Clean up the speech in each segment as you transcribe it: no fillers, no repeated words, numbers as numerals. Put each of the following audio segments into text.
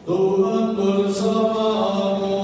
Tuhan bersamamu.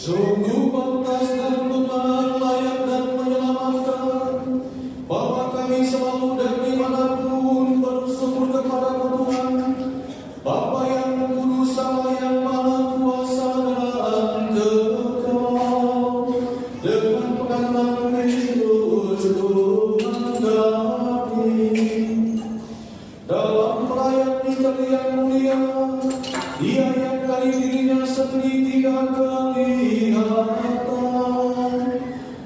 Sungguh pantas dan benar, layak dan menyelamatkan, bahwa kami selalu dan dimanapun bersyukur kepada Tuhan, Bapa yang kudus, sama yang maha kuasa dan kekal, dengan pengantar Kristus Tuhan kami. Dalam melayani kami yang mulia, Dia yang dari dirinya sendiri tidak kelihatan,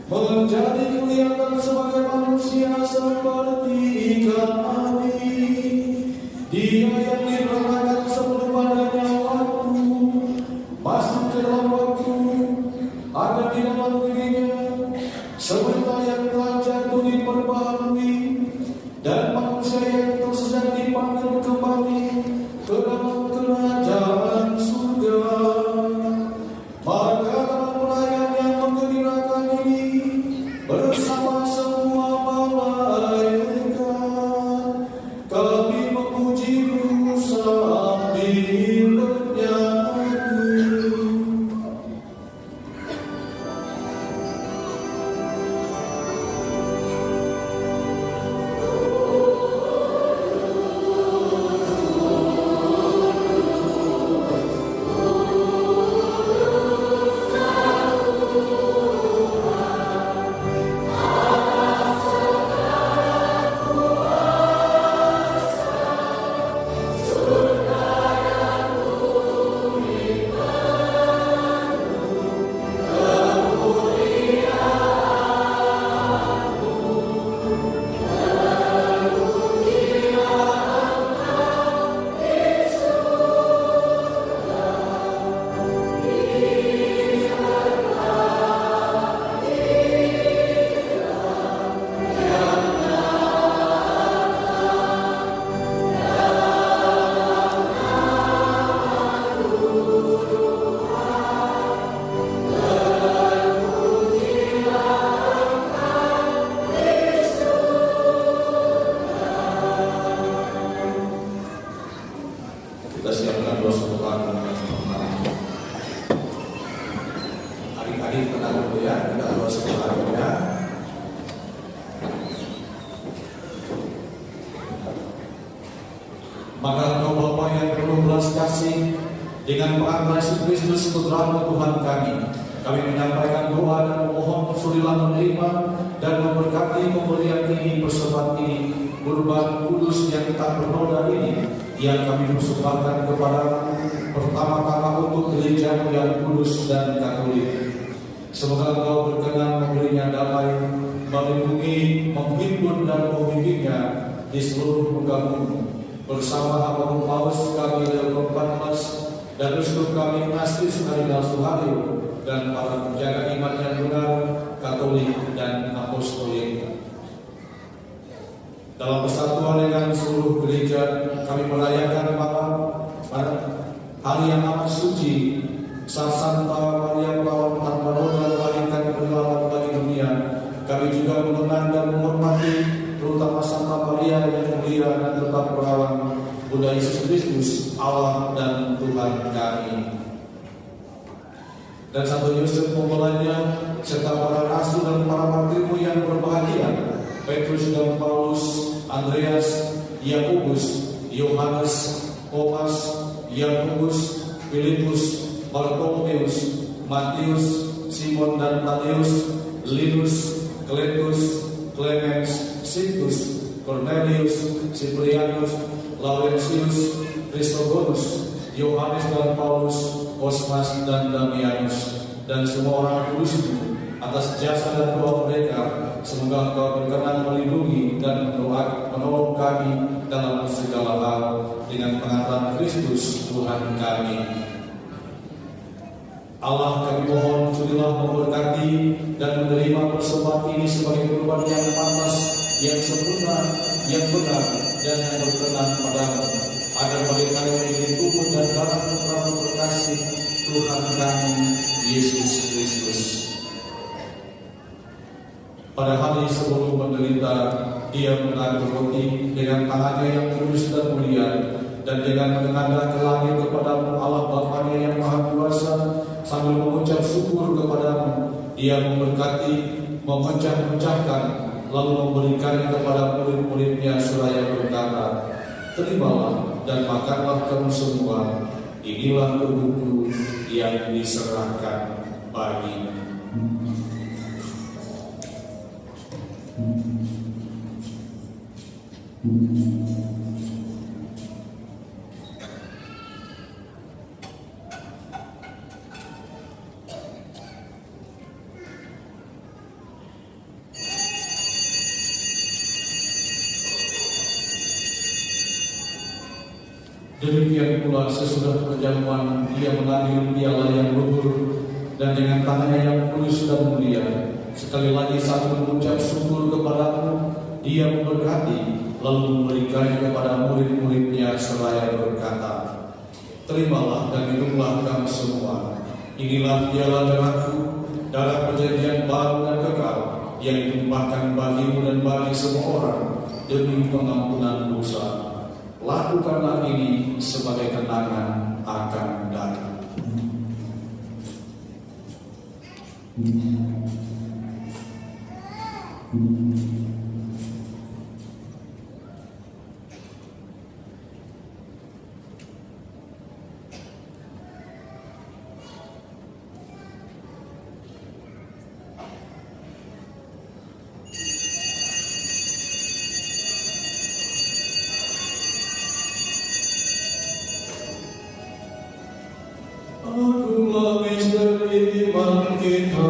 menjadi kelihatan sebagai manusia seperti kami. Dia yang diberikan sebelum adanya waktu, masuk ke dalam waktu, ada di dalam dirinya, seperti yang telah jatuh diperbaharui, dan manusia yang tersesat dipanggil kembali ke dalam kerajaan surga. Maka dalam pelayan yang menggembirakan ini, bersama semua malaikat, kami memuji-Mu sambil bernyanyi. Kita siapkan doa sebentar. Adik-adik tenang dulu ya, kita doa sebentar ya. Maka Engkau Bapa yang penuh belas kasih, dengan pengantar Yesus Kristus Putra Tuhan kami menyampaikan doa dan memohon sudilah menerima dan memberkati pemberian ini, persembahan ini, kurban kudus yang tak bernoda ini, yang kami persembahkan kepada pertama-tama untuk gereja yang kudus dan katolik. Semoga Engkau berkenan memberinya damai, melindungi, menghimpun dan membimbingnya di seluruh muka bumi. Bersama Abang Paus kami Leo XIV dan uskup kami Ignatius Kardinal Suhario dan para penjaga iman yang benar, Katolik dan Apostolik. Dalam persatuan dengan seluruh gereja, kami merayakan pada hari yang amat suci, Sang Santa Maria Perawan tanpa noda, melahirkan penyelamat bagi dunia. Kami juga mengenang dan menghormati terutama Santa Maria yang mulia dan tetap perawan, Bunda Yesus Kristus, Allah dan Tuhan kami. Dan Santo Yosef Pembelanya, serta para rasul dan para martirmu yang berbahagia, Petrus dan Paulus, Andreas, Yakobus, Yohanes, Thomas, Yakobus, Filipus, Bartolomeus, Matius, Simon dan Tadeus, Linus, Kletus, Clemens, Sintus, Cornelius, Ciprianus, Laurentius, Chrysogonus, Yohanes dan Paulus, Osmas dan Damianus, dan semua orang kudus itu, atas jasa dan doa mereka, semoga Engkau berkenan melindungi dan menolong kami dalam segala hal dengan pengantaran Kristus Tuhan kami. Allah, kami mohon sudilah memberkati dan menerima persembahan ini sebagai kurban yang pantas, yang sempurna, yang benar, dan yang berkenan padamu, agar bagi kami menjadi tubuh dan darah Putra terkasih Tuhan kami Yesus Kristus. Pada hari sebelum menderita, Dia mengambil roti dengan tangannya yang kudus dan mulia, dan dengan menengadah ke langit kepadamu Allah Bapa-Nya yang Maha Kuasa, sambil mengucap syukur kepadamu, Dia memberkati, memecah-mecahkan, lalu memberikannya kepada murid-muridnya seraya berkata, terimalah dan makanlah kamu semua, inilah tubuhku yang diserahkan bagimu. Demikian pula sesudah perjamuan Dia mengambil piala yang luhur, dan dengan tangannya yang kudus dan mulia, sekali lagi sambil mengucap syukur kepadamu, Dia memberkati, lalu memberikannya kepada murid-muridnya seraya berkata, terimalah dan minumlah kamu semua, inilah piala darahku, darah perjanjian baru dan kekal, yang ditumpahkan bagimu dan bagi semua orang demi pengampunan dosa. Lakukanlah ini sebagai kenangan akan datang. Agunglah misteri iman kita.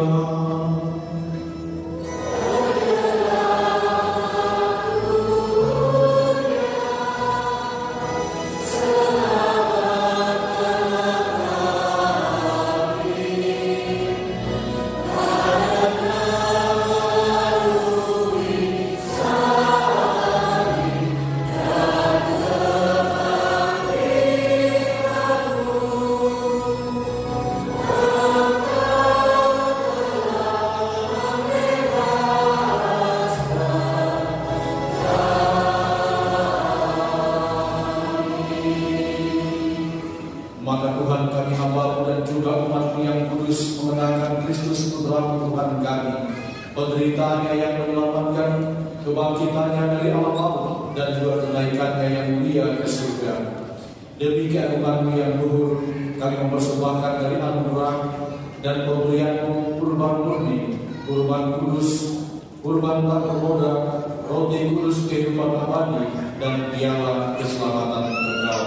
Maka Tuhan kami hamba-Mu dan juga umat-Mu yang kudus mengenangkan Kristus Putra-Mu Tuhan kami, penderitaannya yang menyelamatkan, kebangkitannya dari alam maut, dan juga kenaikannya yang mulia ke surga. Demi keagungan-Mu yang luhur, kami mempersembahkan dari anugerah dan pemberian-Mu kurban murni, kurban kudus, kurban tak bernoda, roti kudus kehidupan abadi, dan piala keselamatan kekal.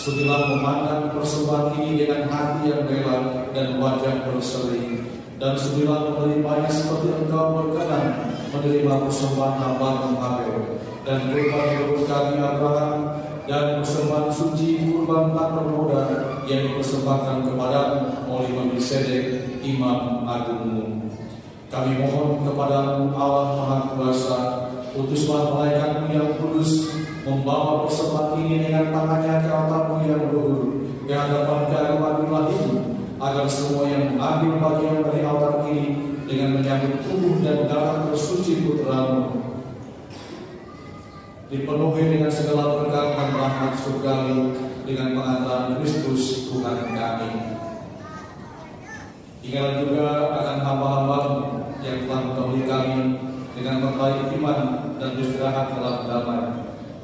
Sudilah memandang persembahan ini dengan hati yang rela dan wajah berseri, dan sudilah menerimanya seperti Engkau berkenan menerima persembahan hamba-Mu Habel dan kurban leluhur kami Abraham, dan persembahan suci kurban tak bernoda yang dipersembahkan kepada-Mu oleh Melkisedek Imam Agung-Mu. Kami mohon kepada-Mu Allah Maha Kuasa, utuslah malaikat-Mu yang kudus membawa persembahan ini dengan tangannya ke altar-Mu yang luhur, ke hadapan keagungan ilahi, agar semua yang mengambil bagian dari altar ini dengan menyambut tubuh dan darah tersuci Putra-Mu dipenuhi dengan segala berkat dan rahmat surgawi dengan pengantaran Kristus Tuhan kami. Ingatlah juga akan hamba-hamba-Mu yang telah mengetahui kami dengan meraih iman dan beristirahat dalam damai.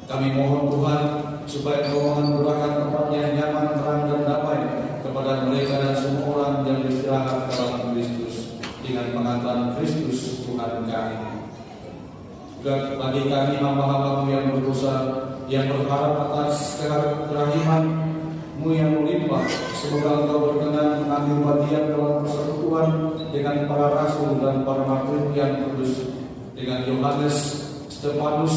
Kami mohon Tuhan supaya Engkau menganugerahkan tempat yang nyaman, terang dan damai kepada mereka dan semua orang yang beristirahat dalam Kristus dengan pengantaran Kristus Tuhan kami. juga bagi kami hamba-hamba-Mu yang berdosa, yang berharap atas kerahiman-Mu yang melimpah. Semoga Engkau berkenan mengambil bagian dalam persekutuan dengan para rasul dan para martir yang kudus, dengan Yohanes, Stefanus,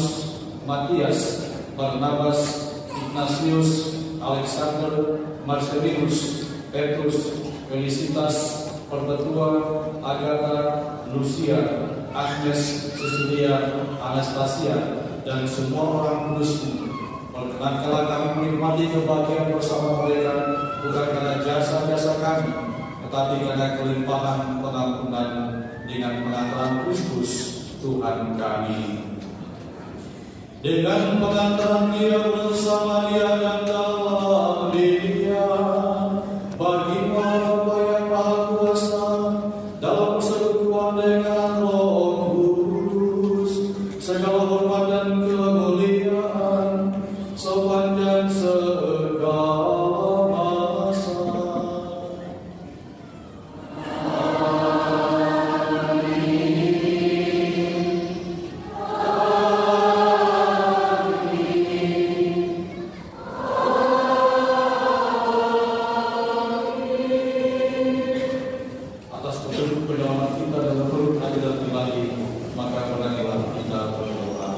Matias, Barnabas, Ignatius, Alexander, Marcelinus, Petrus, Felicitas, Perpetua, Agatha, Lucia, Agnes, Cecilia, Anastasia, dan semua orang kudus-Mu. Perkenankanlah kami menikmati kebahagiaan bersama mereka, bukan karena jasa-jasa kami, tetapi karena kelimpahan pengampunan dengan pengantaran Kristus Tuhan kami. Dengan pengantaran Dia bersama Dia dan dalam Dia, bagi Bapa yang Maha Kuasa, dalam persekutuan dengan Roh Kudus, segala hormat dan kemuliaan sepanjang segala masa. Atas petunjuk penyelamat kita dan turut hadirat ilahi, maka marilah kita berdoa.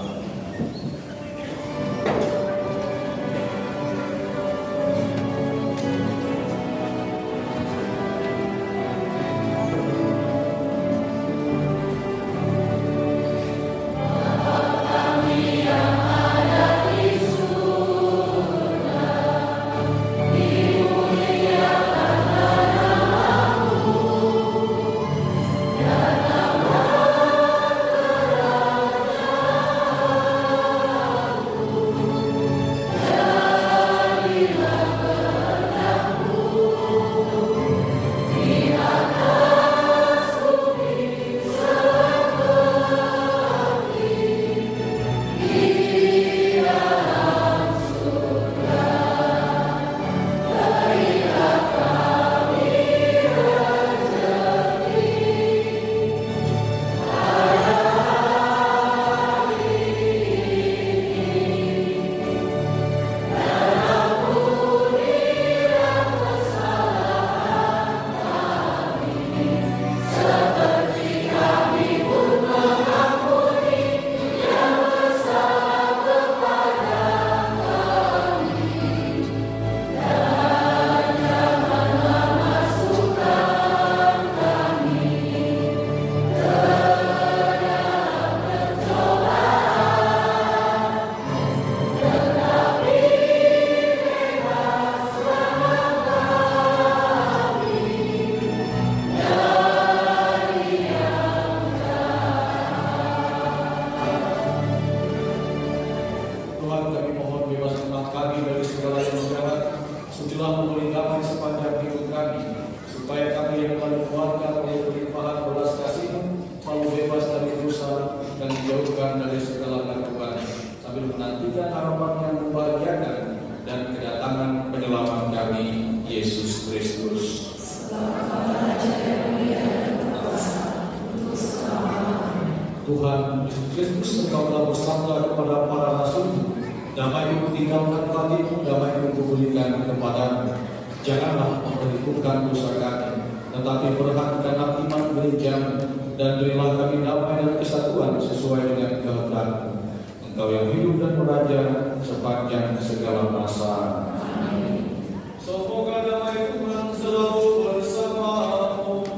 Tuhan, kami mohon bebaskanlah kami dari segala yang jahat, sucilah memberi damai sepanjang hidup kami, supaya kami yang telah dikeluarkan oleh kelimpahan belas kasih-Mu selalu bebas dari dosa dan dijauhkan dari segala gangguan, sambil menantikan harapan yang membahagiakan dan kedatangan penyelamat kami, Yesus Kristus. Tuhan Yesus Kristus, Engkau telah bersabda kepada para rasul, damai-Ku tinggalkan bagimu, damai-Ku kuberikan kepadamu. Janganlah memperhitungkan dosa kami, tetapi perhatikanlah iman gereja-Mu, dan berilah kami damai dan kesatuan sesuai dengan kehendak-Mu. Engkau yang hidup dan beraja sepanjang segala masa. Amin. Semoga damai Tuhan selalu bersamamu.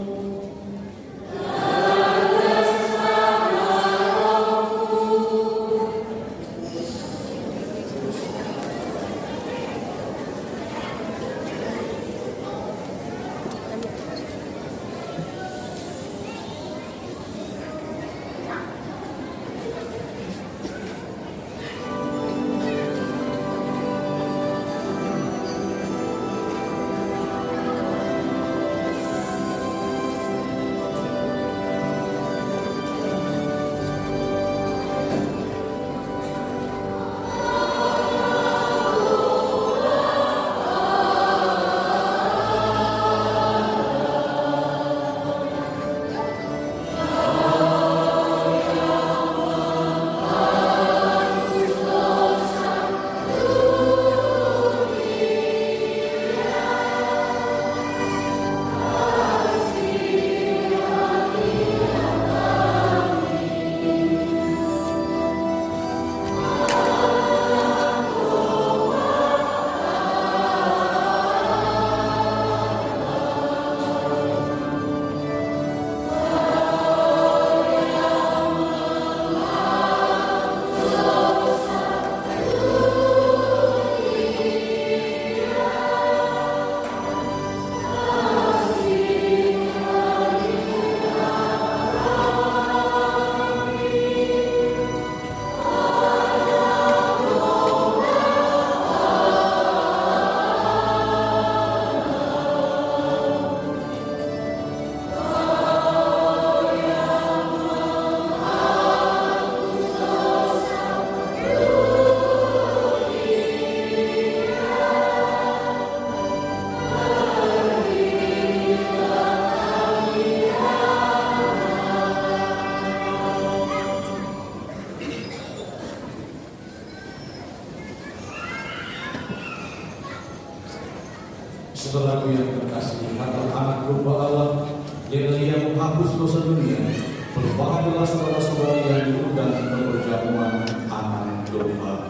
Saudaraku yang terkasih, kata anak domba Allah yang menghapus dosa dunia, berbahagialah saudara-saudari yang diundang ke perjamuan anak domba